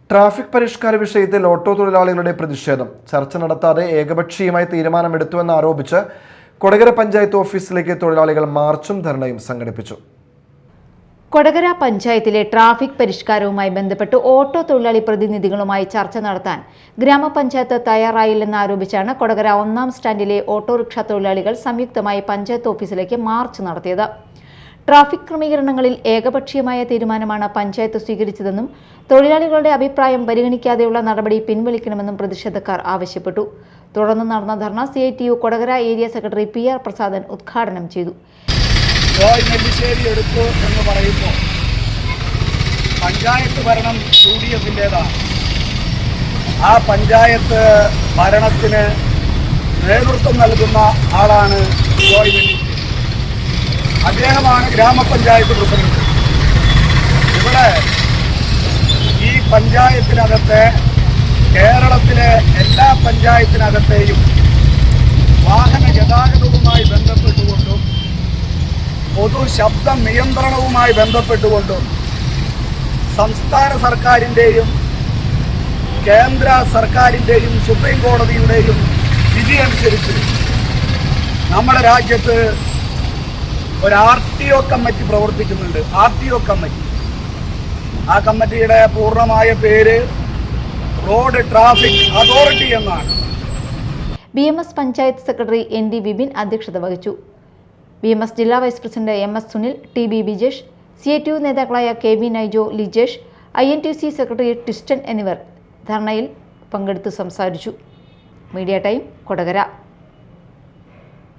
Traffic പരിഷ്കാര വിഷയത്തിൽ auto തൊഴിലാളികളുടെ പ്രതിഷേധം ചർച്ച നടത്താതെ ഏകപക്ഷീയമായി തീരുമാനമെടുത്തുവെന്ന് ആരോപിച്ച് കൊടകര പഞ്ചായത്ത് ഓഫീസിലേക്ക് തൊഴിലാളികൾ മാർച്ചും ധർണയും സംഘടിപ്പിച്ചു. കൊടകര പഞ്ചായത്തിലെ ട്രാഫിക് പരിഷ്കാരവുമായി ബന്ധപ്പെട്ട് ഓട്ടോ തൊഴിലാളി പ്രതിനിധികളുമായി ചർച്ച നടത്താൻ ഗ്രാമപഞ്ചായത്ത് തയ്യാറായില്ലെന്ന് ആരോപിച്ചാണ് കൊടകര 1-ാം സ്റ്റാൻഡിലെ ഓട്ടോറിക്ഷ തൊഴിലാളികൾ സംയുക്തമായി പഞ്ചായത്ത് ഓഫീസിലേക്ക് മാർച്ച് നടത്തിയത്. ട്രാഫിക് ക്രമീകരണങ്ങളിൽ ഏകപക്ഷീയമായ തീരുമാനമാണ് പഞ്ചായത്ത് സ്വീകരിച്ചതെന്നും തൊഴിലാളികളുടെ അഭിപ്രായം പരിഗണിക്കാതെയുള്ള നടപടി പിൻവലിക്കണമെന്നും പ്രതിഷേധക്കാർ ആവശ്യപ്പെട്ടു. തുടർന്ന് നടന്ന ധർണ CITU Kodakara area secretary PR Prasadan ഉദ്ഘാടനം ചെയ്തു. എടുത്തു എന്ന് പറയുമ്പോൾ പഞ്ചായത്ത് ഭരണം UDF-ൻ്റെതാണ്. ആ പഞ്ചായത്ത് ഭരണത്തിന് നേതൃത്വം നൽകുന്ന ആളാണ് അദ്ദേഹമാണ് ഗ്രാമപഞ്ചായത്ത് പ്രസിഡന്റ്. ഇവിടെ ഈ പഞ്ചായത്തിനകത്തെ കേരളത്തിലെ എല്ലാ പഞ്ചായത്തിനകത്തെയും വാഹന ഗതാഗതവുമായി ബന്ധപ്പെട്ടുകൊണ്ടും പൊതു ശബ്ദ നിയന്ത്രണവുമായി ബന്ധപ്പെട്ടുകൊണ്ടും സംസ്ഥാന സർക്കാരിൻ്റെയും കേന്ദ്ര സർക്കാരിൻ്റെയും സുപ്രീം കോടതിയുടെയും വിധി അനുസരിച്ച് നമ്മുടെ രാജ്യത്ത് ഒരു RTO കമ്മിറ്റി പ്രവർത്തിക്കുന്നുണ്ട്. RTO committee. ആ കമ്മിറ്റിയുടെ പൂർണ്ണമായ പേര് റോഡ് ട്രാഫിക് അതോറിറ്റി എന്നാണ്. BMS panchayat secretary ND Vipin അധ്യക്ഷത വഹിച്ചു. BMS ജില്ലാ vice president MS Sunil, TB Bijesh, CITU നേതാക്കളായ KB Naijo, Lijesh, INTC secretary Tistan എന്നിവർ ധർണയിൽ പങ്കെടുത്ത് സംസാരിച്ചു. Media time, Kodakara.